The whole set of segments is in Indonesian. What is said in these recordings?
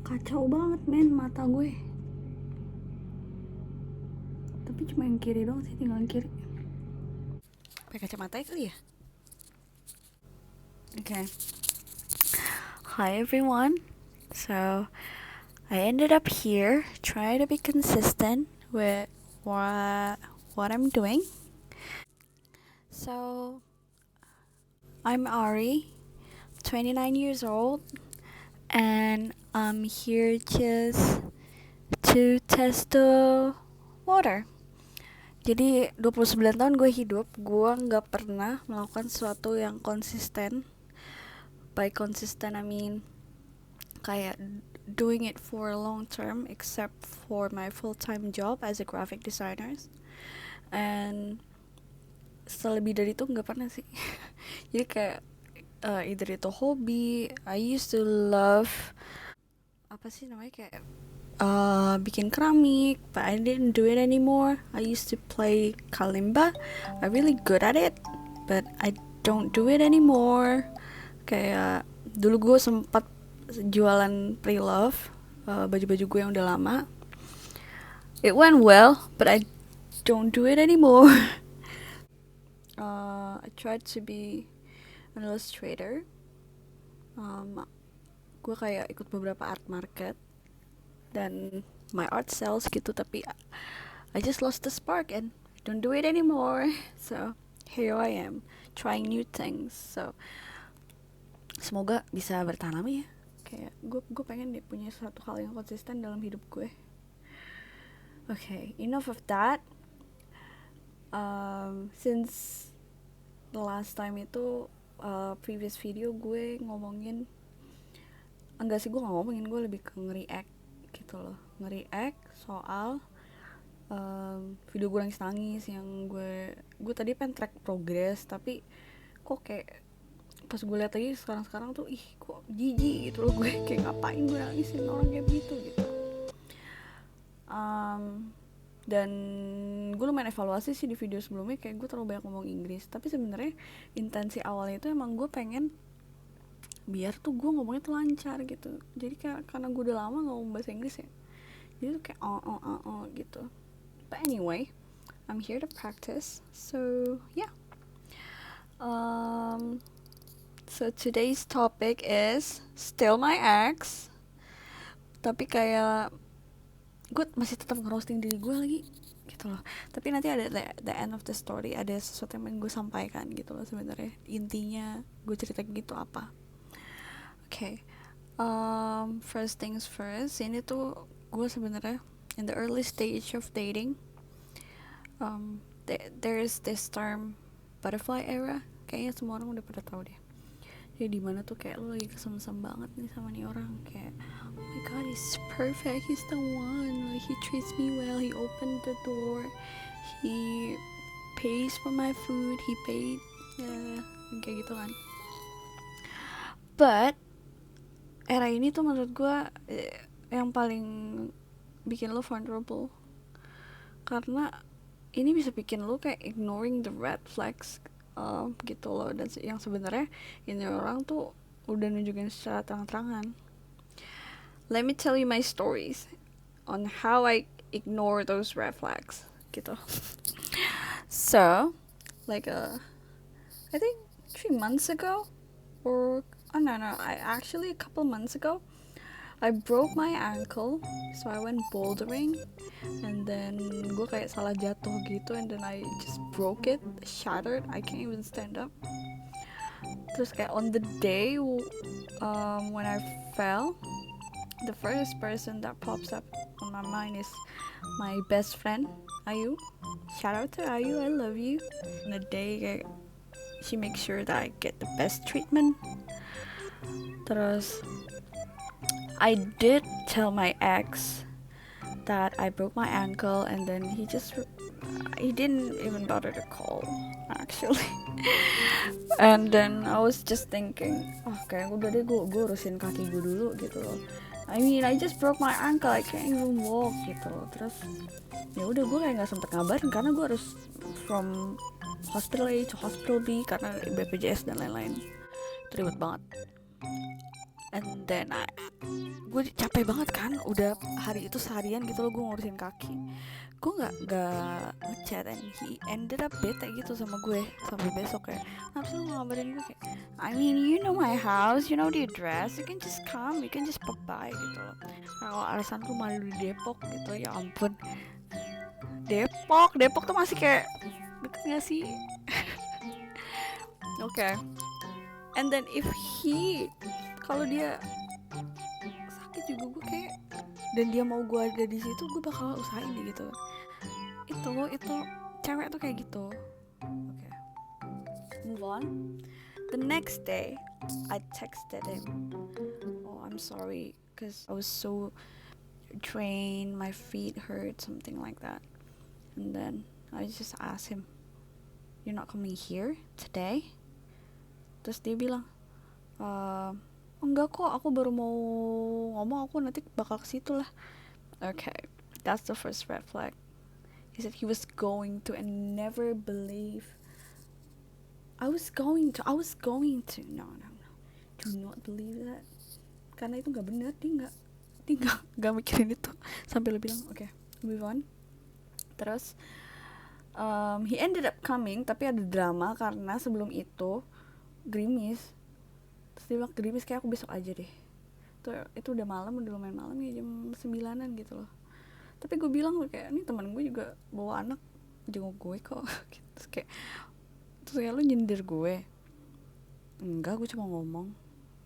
Kacau banget men mata gue. Tapi cuma yang kiri doang sih, tinggal yang kiri. Pakai kacamata ya kali ya. Okay. Hi everyone. So I ended up here trying to be consistent with what I'm doing. So I'm Ari, 29 years old, and I'm here just to test the water. Jadi 29 tahun gue hidup, gue gak pernah melakukan sesuatu yang konsisten. By consistent I mean kayak doing it for long term, except for my full-time job as a graphic designer. And selebih dari itu gak pernah sih. Jadi kayak either itu hobi. I used to love apa sih namanya, kayak bikin keramik, but I didn't do it anymore. I used to play kalimba. I'm really good at it, but I don't do it anymore. Kayak dulu gue sempat jualan pre-love, baju-baju gue yang udah lama. It went well, but I don't do it anymore. I tried to be an illustrator. Gue kayak ikut beberapa art market dan my art sells gitu, tapi I just lost the spark and don't do it anymore. So here I am trying new things. So semoga bisa bertahan lama ya. Kayak gue pengen deh punya satu hal yang konsisten dalam hidup gue. Okay, enough of that. Since the last time itu previous video gue ngomongin, enggak sih, gue gak ngomongin, gue lebih ke nge-react gitu loh, nge-react soal video gue nangis yang gue tadi pengen track progress, tapi kok kayak pas gue lihat lagi sekarang tuh kok jijik gitu loh gue, kayak ngapain gue nangisin orang kayak begitu gitu. Dan gue lumayan evaluasi sih di video sebelumnya, kayak gue terlalu banyak ngomong Inggris, tapi sebenarnya intensi awalnya itu emang gue pengen biar tuh gue ngomongnya tuh lancar gitu. Jadi kayak karena gue udah lama gak ngomong bahasa Inggris ya, jadi tuh kayak gitu. But anyway, I'm here to practice. So yeah. So today's topic is still my ex. Tapi kayak gue masih tetap ngerosting diri gue lagi gitu loh. Tapi nanti ada the end of the story, ada sesuatu yang gue sampaikan gitu loh sebenarnya. Intinya gue cerita gitu apa. Okay. First things first, ini tuh gue sebenarnya in the early stage of dating. There is this term butterfly era, kayaknya semua orang udah pada tahu deh. Jadi dimana tuh kayak lo lagi kesem-sem banget nih sama nih orang, kayak oh my god, he's perfect, he's the one, like he treats me well, he opened the door, he pays for my food, he paid, kayak gitu kan. But era ini tuh menurut gue yang paling bikin lo vulnerable, karena ini bisa bikin lo kayak ignoring the red flags gitu loh, dan yang sebenarnya ini orang tuh udah nunjukin secara terang-terangan. Let me tell you my stories on how I ignore those red flags gitu. So like I think 3 months ago, or no, actually a couple months ago, I broke my ankle, so I went bouldering, and then gue kayak salah jatuh gitu, and then I just broke it, shattered, I can't even stand up. Terus kayak on the day when I fell, the first person that pops up on my mind is my best friend, Ayu. Shout out to Ayu, I love you. On the day kayak she makes sure that I get the best treatment. Terus I did tell my ex that I broke my ankle, and then he didn't even bother to call actually. And then I was just thinking, kayak udah deh, gue urusin kaki gue dulu gitu loh. I mean, I just broke my ankle, I can't even walk gitu loh. Terus ya udah, gue kayak nggak sempet ngabarin karena gue harus from hospital A to hospital B karena BPJS dan lain-lain. Itu ribet banget. And then gue capek banget kan, udah hari itu seharian gitu loh gue ngurusin kaki, gue nggak ngechat, and he ended up bete gitu sama gue sampai besok kayak, kenapa sih lu nggak ngabarin gue, kayak I mean you know my house, you know the address, you can just come, you can just pop by gitu loh. Kalau alasan lu malu di Depok gitu, ya ampun, Depok tuh masih kayak deket gak sih? Oke, okay. And then if he, kalau dia sakit juga gue kayak, dan dia mau gue ada di situ, gue bakal usahain deh gitu. Itu cewek tuh kayak gitu. Oke, okay. Move on. The next day I texted him, oh I'm sorry because I was so drained, my feet hurt, something like that. And then I just asked him, you're not coming here today? Terus dia bilang, enggak kok, aku baru mau ngomong, aku nanti bakal ke situ lah. Okay, that's the first red flag. He said he was going to, and never believe I was going to. No. Do not believe that. Karena itu nggak benar, dia nggak mikirin itu sampai lo bilang oke, move on. Terus he ended up coming, tapi ada drama karena sebelum itu gerimis. Terus dia bilang gerimis, kayak aku besok aja deh. Itu udah malam, udah lumayan malam ya, jam 9-an gitu loh. Tapi gue bilang kayak, ini teman gue juga bawa anak jenguk gue kok. Terus kayak lu nyindir gue. Enggak, gue cuma ngomong.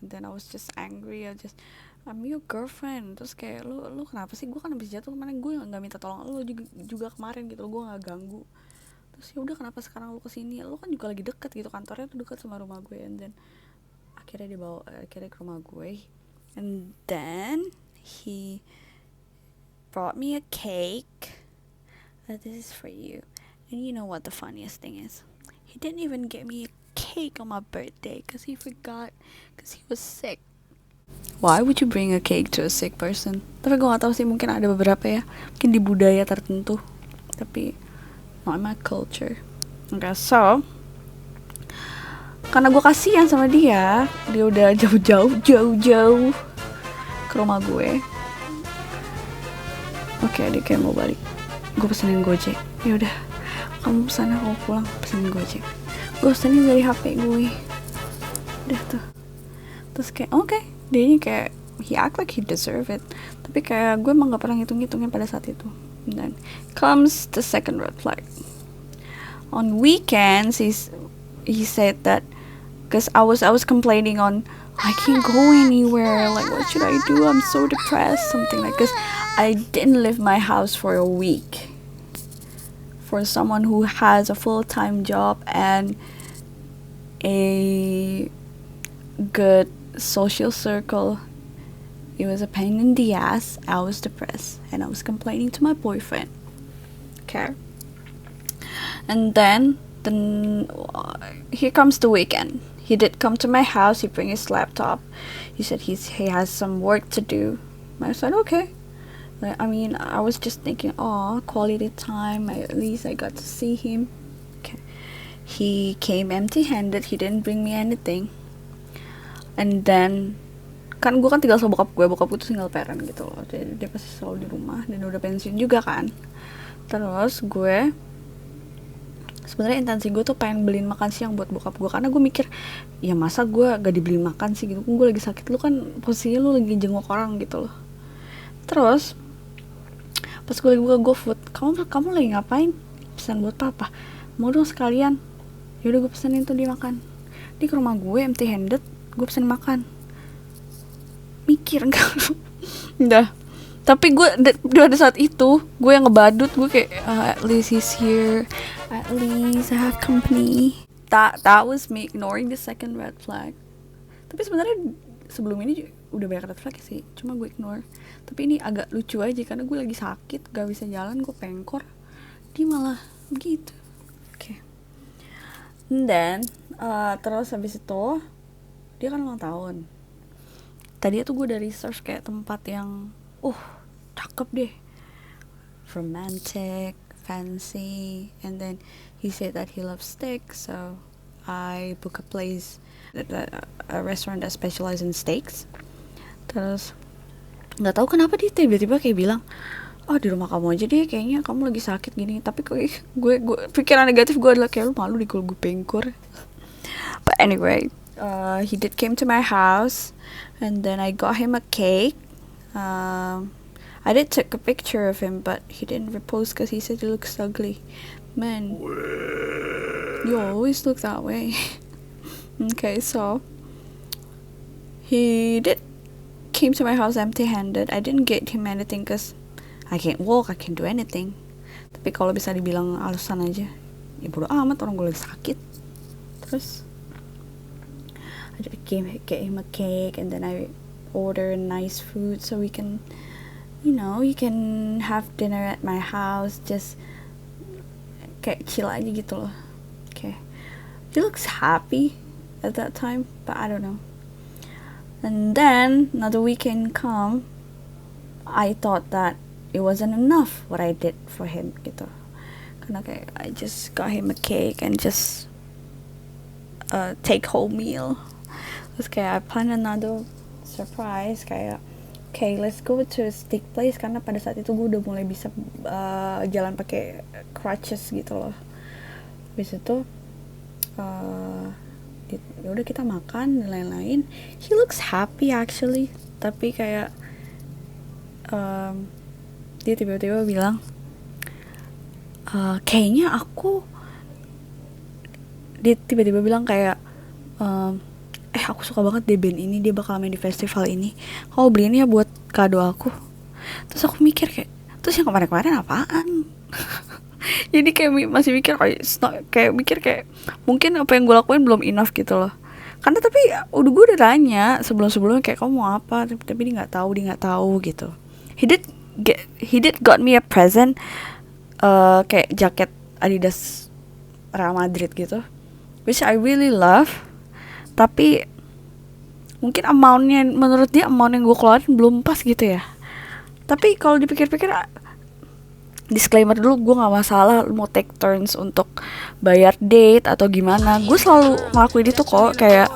And then I was just angry, I'm your girlfriend. Terus kayak lu kenapa sih, gue kan habis jatuh kemarin, gue nggak minta tolong lu juga kemarin gitu, gue nggak ganggu. Terus ya udah, kenapa sekarang lu kesini, lu kan juga lagi deket gitu, kantornya tuh deket sama rumah gue. And then akhirnya ke rumah gue, and then he brought me a cake. This is for you. And you know what the funniest thing is, he didn't even get me a cake on my birthday because he forgot, because he was sick. Why would you bring a cake to a sick person? Tapi gue gak tahu sih, mungkin ada beberapa ya, mungkin di budaya tertentu, tapi not in my culture. Okay, so karena gue kasihan sama dia udah jauh ke rumah gue. Oke, dia kayak mau balik, gue pesenin Gojek. Ya udah, kamu sana, kamu pulang, pesenin Gojek. Gue pesenin dari HP gue. Udah tuh. Terus kayak oke, dia ini kayak he act like he deserve it. Tapi kayak gue emang gak pernah ngitungin pada saat itu. And then comes the second red flag. On weekends, he said that because I was complaining on, I can't go anywhere, like what should I do, I'm so depressed, something like this. I didn't leave my house for a week. For someone who has a full-time job and a good social circle, it was a pain in the ass. I was depressed and I was complaining to my boyfriend. Okay. And then here comes the weekend. He did come to my house. He bring his laptop. He said he has some work to do. I said okay. I mean, I was just thinking, oh, quality time. At least I got to see him. Okay. He came empty-handed. He didn't bring me anything. And then kan gue kan tinggal sama bokap gue tuh single parent gitu loh. Dia pasti selalu di rumah dan udah pensiun juga kan. Terus gue sebenarnya intensi gue tuh pengen beliin makan siang buat bokap gue, karena gue mikir ya masa gue gak dibeliin makan sih gitu, gue lagi sakit, lu kan posisinya lu lagi jenguk orang gitu loh. Terus pas gue lagi buka GoFood, kamu lagi ngapain, pesan buat papa, mau dong sekalian. Yaudah gue pesenin tuh dia makan. Di ke rumah gue empty handed, gue pesen makan. Mikir enggak lu? Udah. Tapi gue pada saat itu gue yang ngebadut, gue kayak at least he's here, at least I have company. That was me ignoring the second red flag. Tapi sebenarnya sebelum ini udah banyak red flag sih, cuma gue ignore. Tapi ini agak lucu aja karena gue lagi sakit, gak bisa jalan, gue pengkor, dia malah begitu. Oke. And then terus habis itu dia kan ulang tahun. Tadi tuh gue udah research kayak tempat yang cakep deh, romantic, fancy, and then he said that he loves steak, so I book a place, a restaurant that specializes in steaks. Terus nggak tahu kenapa dia tiba-tiba kayak bilang, oh di rumah kamu aja deh, kayaknya kamu lagi sakit gini. Tapi gue pikiran negatif gue adalah kayak lu malu di kalau gue pengkur. But anyway, he did came to my house, and then I got him a cake. I did take a picture of him, but he didn't repost because he said he looks ugly. Man, you always look that way. Okay, so he did came to my house empty-handed. I didn't get him anything because I can't walk, I can't do anything. Tapi kalau bisa dibilang alasan aja, ya bodo amat, orang gue lagi sakit. Terus I get him a cake, and then I order nice food so we can, you can have dinner at my house, just kayak chill aja gitu loh. Okay, he looks happy at that time, but I don't know. And then another weekend come, I thought that it wasn't enough what I did for him gitu. Karena kayak I just got him a cake and just take home meal. Terus kayak I plan another surprise kayak, okay, let's go to a steak place, karena pada saat itu gue udah mulai bisa jalan pakai crutches gitu loh. Habis itu ya udah kita makan dan lain-lain. He looks happy actually, tapi kayak dia tiba-tiba bilang, kayaknya dia tiba-tiba bilang kayak, aku suka banget deh band ini, dia bakal main di festival ini, kamu beliin ya buat kado aku. Terus aku mikir kayak, terus yang kemarin-kemarin apaan? Jadi kayak masih mikir kayak mungkin apa yang gue lakuin belum enough gitu loh. Karena tapi gue udah tanya sebelumnya kayak kamu mau apa, tapi dia nggak tahu gitu. He did got me a present, kayak jaket Adidas Real Madrid gitu, which I really love. Tapi mungkin menurut dia amount yang gue keluarin belum pas gitu ya. Tapi kalau dipikir-pikir, disclaimer dulu, gue nggak masalah mau take turns untuk bayar date atau gimana. Gue selalu ngelakuin itu kok. Kayak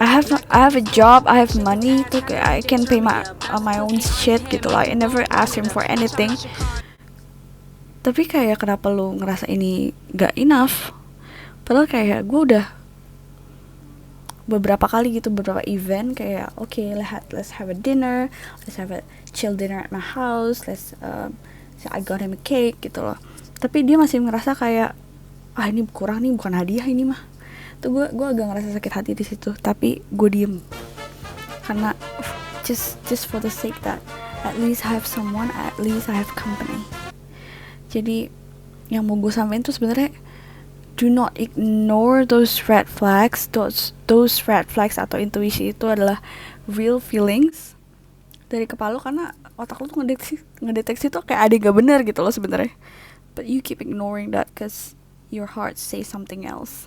I have a job, I have money, tuh kayak I can pay my own shit gitu lah. I never ask him for anything. Tapi kayak kenapa lu ngerasa ini gak enough? Padahal kayak gue udah beberapa event kayak, okay, let's have a dinner, let's have a chill dinner at my house, I got him a cake gitu loh. Tapi dia masih ngerasa kayak, ini kurang nih, bukan hadiah ini mah. Tuh gue agak ngerasa sakit hati di situ. Tapi gue diem karena just for the sake that at least I have someone, at least I have company. Jadi yang mau gue sampein tuh sebenarnya, do not ignore those red flags. Those red flags atau intuisi itu adalah real feelings dari kepala lu, karena otak lu tuh ngedeteksi tuh kayak ada gak bener gitu loh sebenarnya. But you keep ignoring that cause your heart say something else.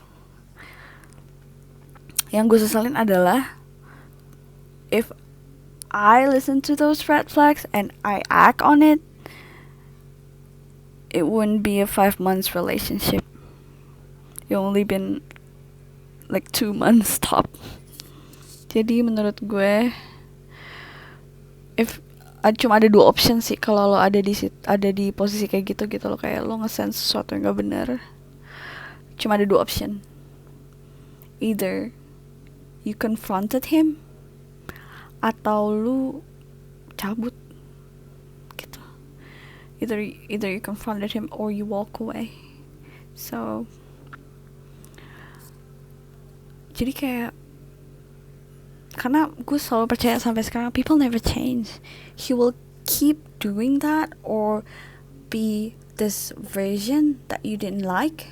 Yang gue sesalin adalah if I listen to those red flags and I act on it, it wouldn't be a 5 months relationship. It only been like 2 months top. Jadi menurut gue, cuma ada 2 option sih kalau lo ada di posisi kayak gitu lo, kayak lo nge-sense sesuatu yang gak bener. Cuma ada 2 option. Either you confronted him atau lu cabut gitu. Either you confronted him or you walk away. So jadi kayak, karena gue selalu percaya sampai sekarang, people never change. He will keep doing that or be this version that you didn't like.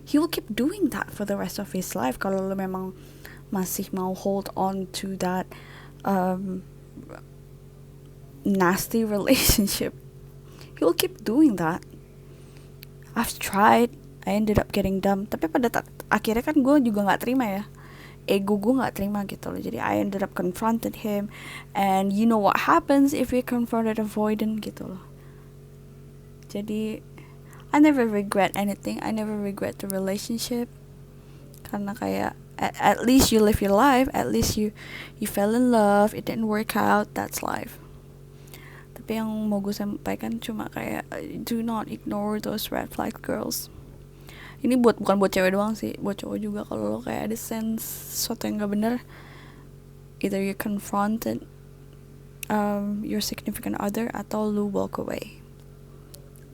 He will keep doing that for the rest of his life. Kalau lo memang masih mau hold on to that nasty relationship, he will keep doing that. I've tried, I ended up getting dumb. Tapi pada akhirnya kan gue juga gak terima ya, ego gue gak terima gitu loh. Jadi I ended up confronted him, and you know what happens if we confronted avoidant gitu loh. Jadi I never regret anything, I never regret the relationship, karena kayak at least you live your life, at least you fell in love, it didn't work out, that's life. Tapi yang mau gue sampaikan cuma kayak do not ignore those red flag girls. Ini bukan buat cewek doang sih, buat cowok juga. Kalau lo kayak ada sense sesuatu yang gak bener, either you confront it, your significant other, atau lu walk away.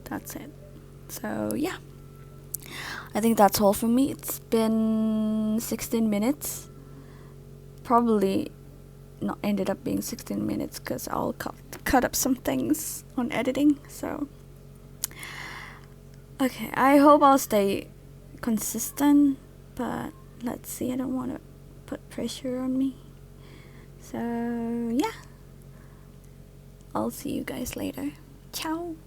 That's it. So yeah, I think that's all for me. It's been 16 minutes. Probably not ended up being 16 minutes because I'll cut up some things on editing. So okay, I hope I'll stay consistent, but let's see. I don't want to put pressure on me. So yeah, I'll see you guys later. Ciao.